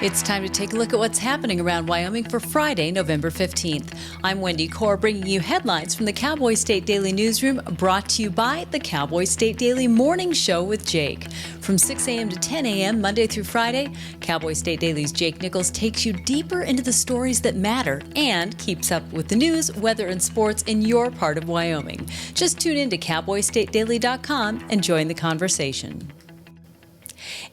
It's time to take a look at what's happening around Wyoming for Friday, November 15th. I'm Wendy Corr, bringing you headlines from the Cowboy State Daily newsroom, brought to you by the Cowboy State Daily Morning Show with Jake. From 6 a.m. to 10 a.m., Monday through Friday, Cowboy State Daily's Jake Nichols takes you deeper into the stories that matter and keeps up with the news, weather, and sports in your part of Wyoming. Just tune in to cowboystatedaily.com and join the conversation.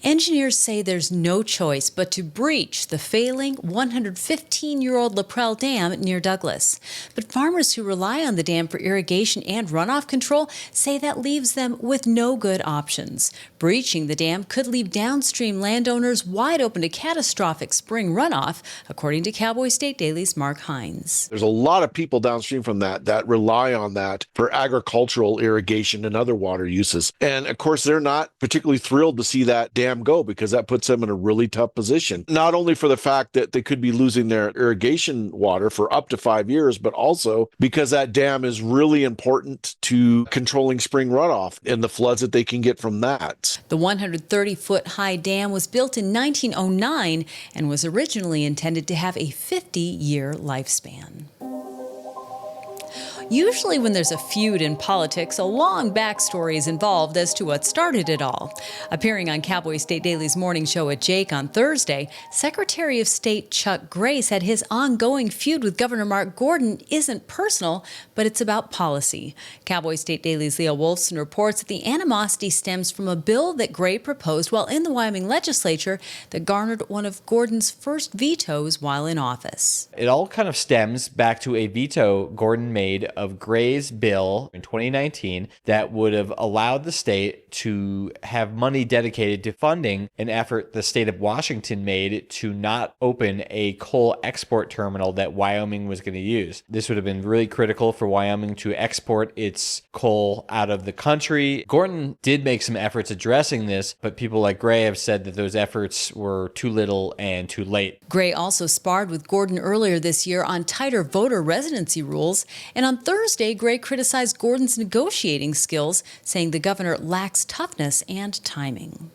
Engineers say there's no choice but to breach the failing 115-year-old Laprel Dam near Douglas. But farmers who rely on the dam for irrigation and runoff control say that leaves them with no good options. Breaching the dam could leave downstream landowners wide open to catastrophic spring runoff, according to Cowboy State Daily's Mark Hines. There's a lot of people downstream from that rely on that for agricultural irrigation and other water uses. And of course, they're not particularly thrilled to see that dam go, because that puts them in a really tough position. Not only for the fact that they could be losing their irrigation water for up to 5 years, but also because that dam is really important to controlling spring runoff and the floods that they can get from that. The 130-foot high dam was built in 1909 and was originally intended to have a 50-year lifespan. Usually when there's a feud in politics, a long backstory is involved as to what started it all. Appearing on Cowboy State Daily's Morning Show with Jake on Thursday, Secretary of State Chuck Gray said his ongoing feud with Governor Mark Gordon isn't personal, but it's about policy. Cowboy State Daily's Leah Wolfson reports that the animosity stems from a bill that Gray proposed while in the Wyoming legislature that garnered one of Gordon's first vetoes while in office. It all kind of stems back to a veto Gordon made of Gray's bill in 2019 that would have allowed the state to have money dedicated to funding an effort the state of Washington made to not open a coal export terminal that Wyoming was going to use. This would have been really critical for Wyoming to export its coal out of the country. Gordon did make some efforts addressing this, but people like Gray have said that those efforts were too little and too late. Gray also sparred with Gordon earlier this year on tighter voter residency rules, and on Thursday, Gray criticized Gordon's negotiating skills, saying the governor lacks toughness and timing.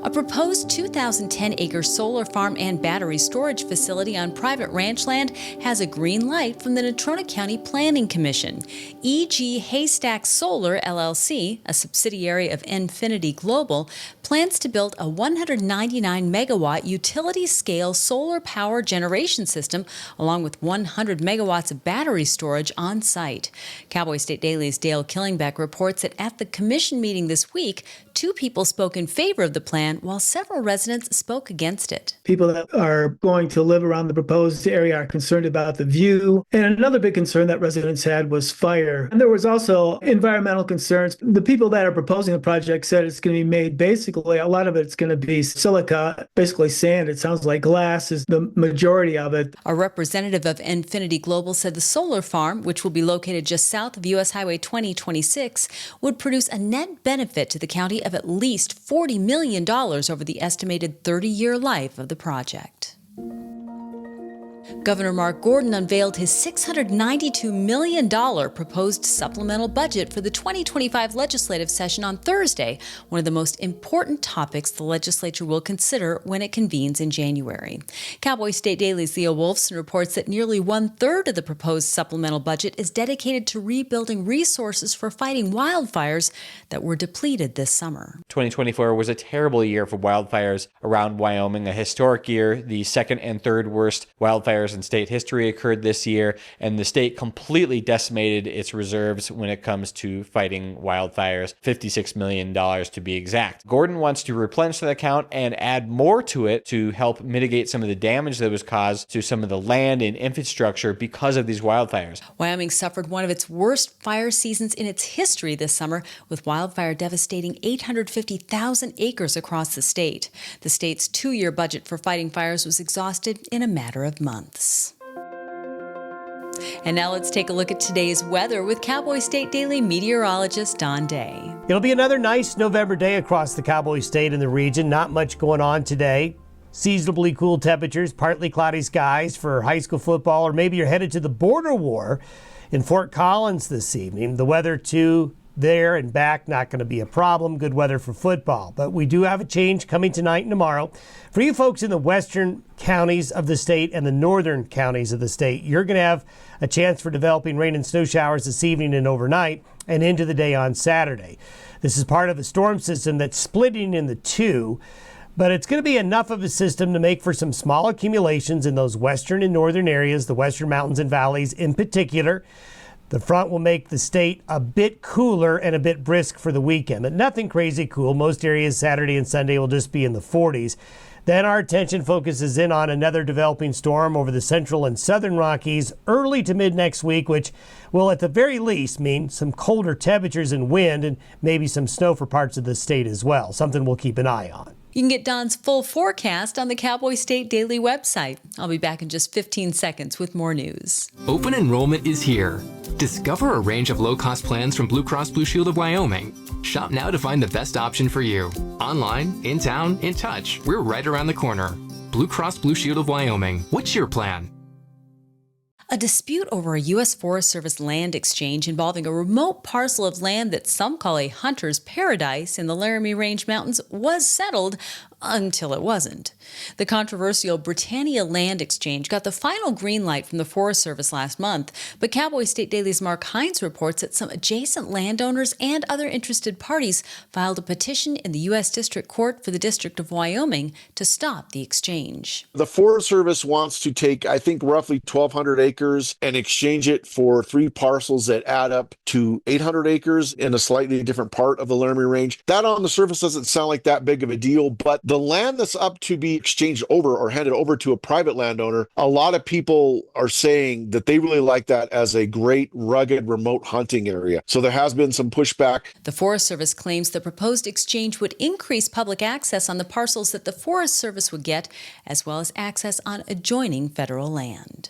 A proposed 2,010-acre solar farm and battery storage facility on private ranch land has a green light from the Natrona County Planning Commission. E.G. Haystack Solar, LLC, a subsidiary of Infinity Global, plans to build a 199-megawatt utility-scale solar power generation system, along with 100 megawatts of battery storage on site. Cowboy State Daily's Dale Killingbeck reports that at the commission meeting this week, 2 people spoke in favor of the plan, while several residents spoke against it. People that are going to live around the proposed area are concerned about the view. And another big concern that residents had was fire. And there was also environmental concerns. The people that are proposing the project said it's going to be made basically, a lot of it's going to be silica, basically sand. It sounds like glass is the majority of it. A representative of Infinity Global said the solar farm, which will be located just south of U.S. Highway 2026, would produce a net benefit to the county of at least $40 million over the estimated 30-year life of the project. Governor Mark Gordon unveiled his $692 million proposed supplemental budget for the 2025 legislative session on Thursday, one of the most important topics the legislature will consider when it convenes in January. Cowboy State Daily's Leah Wolfson reports that nearly one-third of the proposed supplemental budget is dedicated to rebuilding resources for fighting wildfires that were depleted this summer. 2024 was a terrible year for wildfires around Wyoming, a historic year. The second and third worst wildfires in state history occurred this year, and the state completely decimated its reserves when it comes to fighting wildfires, $56 million to be exact. Gordon wants to replenish that account and add more to it to help mitigate some of the damage that was caused to some of the land and infrastructure because of these wildfires. Wyoming suffered one of its worst fire seasons in its history this summer, with wildfire devastating 850,000 acres across the state. The state's 2-year budget for fighting fires was exhausted in a matter of months. And now let's take a look at today's weather with Cowboy State Daily meteorologist Don Day. It'll be another nice November day across the Cowboy State and the region. Not much going on today. Seasonably cool temperatures, partly cloudy skies for high school football, or maybe you're headed to the border war in Fort Collins this evening. The weather, too, there and back, not going to be a problem. Good weather for football. But we do have a change coming tonight and tomorrow. For you folks in the western counties of the state and the northern counties of the state, you're going to have a chance for developing rain and snow showers this evening and overnight and into the day on Saturday. This is part of a storm system that's splitting into two, but it's going to be enough of a system to make for some small accumulations in those western and northern areas, the western mountains and valleys in particular. The front will make the state a bit cooler and a bit brisk for the weekend, but nothing crazy cool. Most areas Saturday and Sunday will just be in the 40s. Then our attention focuses in on another developing storm over the central and southern Rockies early to mid next week, which will at the very least mean some colder temperatures and wind and maybe some snow for parts of the state as well, something we'll keep an eye on. You can get Don's full forecast on the Cowboy State Daily website. I'll be back in just 15 seconds with more news. Open enrollment is here. Discover a range of low-cost plans from Blue Cross Blue Shield of Wyoming. Shop now to find the best option for you. Online, in town, in touch. We're right around the corner. Blue Cross Blue Shield of Wyoming. What's your plan? A dispute over a U.S. Forest Service land exchange involving a remote parcel of land that some call a hunter's paradise in the Laramie Range Mountains was settled until it wasn't. The controversial Britannia land exchange got the final green light from the Forest Service last month, but Cowboy State Daily's Mark Hines reports that some adjacent landowners and other interested parties filed a petition in the U.S. District Court for the District of Wyoming to stop the exchange. The Forest Service wants to take, I think, roughly 1,200 acres and exchange it for 3 parcels that add up to 800 acres in a slightly different part of the Laramie Range. That on the surface doesn't sound like that big of a deal, but the land that's up to be exchanged over or handed over to a private landowner, a lot of people are saying that they really like that as a great, rugged, remote hunting area. So there has been some pushback. The Forest Service claims the proposed exchange would increase public access on the parcels that the Forest Service would get, as well as access on adjoining federal land.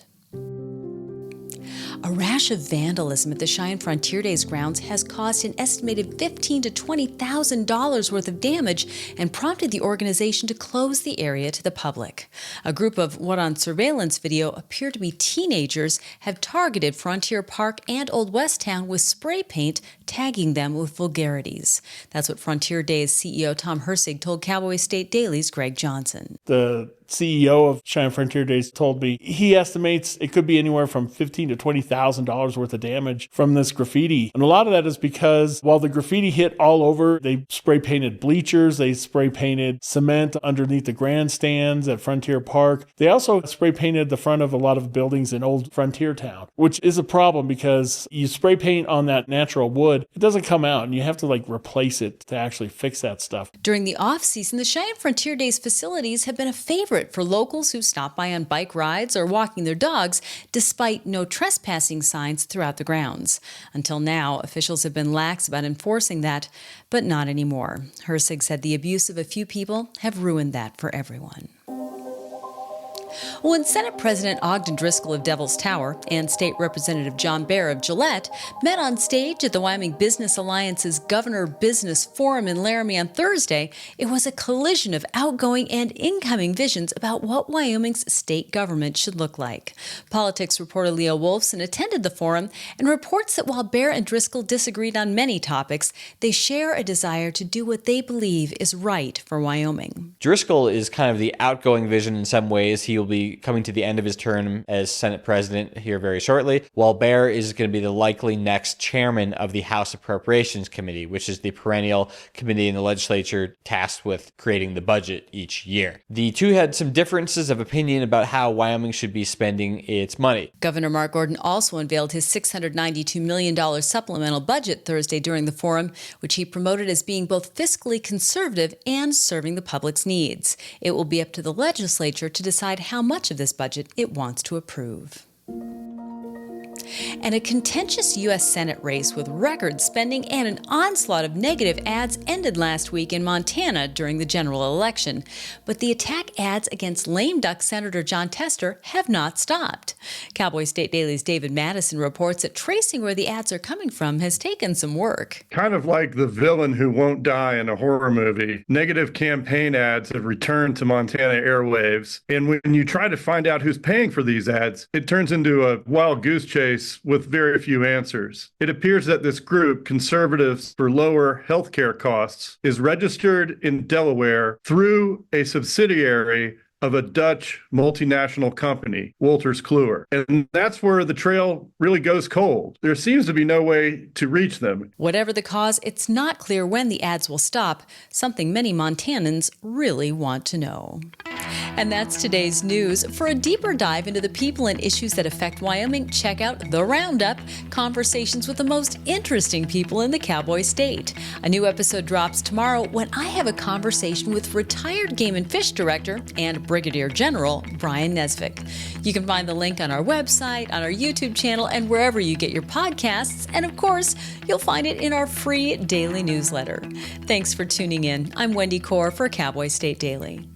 A rash of vandalism at the Cheyenne Frontier Days grounds has caused an estimated $15,000 to $20,000 worth of damage and prompted the organization to close the area to the public. A group of what on surveillance video appear to be teenagers have targeted Frontier Park and Old West Town with spray paint, tagging them with vulgarities. That's what Frontier Days CEO Tom Hersig told Cowboy State Daily's Greg Johnson. The CEO of Cheyenne Frontier Days told me he estimates it could be anywhere from $15,000 to $20,000 worth of damage from this graffiti. And a lot of that is because while the graffiti hit all over, they spray painted bleachers, they spray painted cement underneath the grandstands at Frontier Park. They also spray painted the front of a lot of buildings in Old Frontier Town, which is a problem because you spray paint on that natural wood, it doesn't come out and you have to replace it to actually fix that stuff. During the off-season, the Cheyenne Frontier Days facilities have been a favorite for locals who stop by on bike rides or walking their dogs, despite no trespassing signs throughout the grounds. Until now, officials have been lax about enforcing that, but not anymore. Hersig said the abuse of a few people have ruined that for everyone. When Senate President Ogden Driscoll of Devil's Tower and State Representative John Baer of Gillette met on stage at the Wyoming Business Alliance's Governor Business Forum in Laramie on Thursday, it was a collision of outgoing and incoming visions about what Wyoming's state government should look like. Politics reporter Leo Wolfson attended the forum and reports that while Baer and Driscoll disagreed on many topics, they share a desire to do what they believe is right for Wyoming. Driscoll is kind of the outgoing vision in some ways. He will be coming to the end of his term as Senate President here very shortly, while Baer is going to be the likely next chairman of the House Appropriations Committee, which is the perennial committee in the legislature tasked with creating the budget each year. The two had some differences of opinion about how Wyoming should be spending its money. Governor Mark Gordon also unveiled his $692 million supplemental budget Thursday during the forum, which he promoted as being both fiscally conservative and serving the public's needs. It will be up to the legislature to decide how much of this budget it wants to approve. And a contentious U.S. Senate race with record spending and an onslaught of negative ads ended last week in Montana during the general election. But the attack ads against lame duck Senator Jon Tester have not stopped. Cowboy State Daily's David Madison reports that tracing where the ads are coming from has taken some work. Kind of like the villain who won't die in a horror movie, negative campaign ads have returned to Montana airwaves. And when you try to find out who's paying for these ads, it turns into a wild goose chase race with very few answers. It appears that this group, Conservatives for Lower Healthcare Costs, is registered in Delaware through a subsidiary of a Dutch multinational company, Wolters Kluwer. And that's where the trail really goes cold. There seems to be no way to reach them. Whatever the cause, it's not clear when the ads will stop, something many Montanans really want to know. And that's today's news. For a deeper dive into the people and issues that affect Wyoming, check out The Roundup, conversations with the most interesting people in the Cowboy State. A new episode drops tomorrow when I have a conversation with retired Game and Fish Director and Brigadier General Brian Nesvik. You can find the link on our website, on our YouTube channel, and wherever you get your podcasts. And of course, you'll find it in our free daily newsletter. Thanks for tuning in. I'm Wendy Corr for Cowboy State Daily.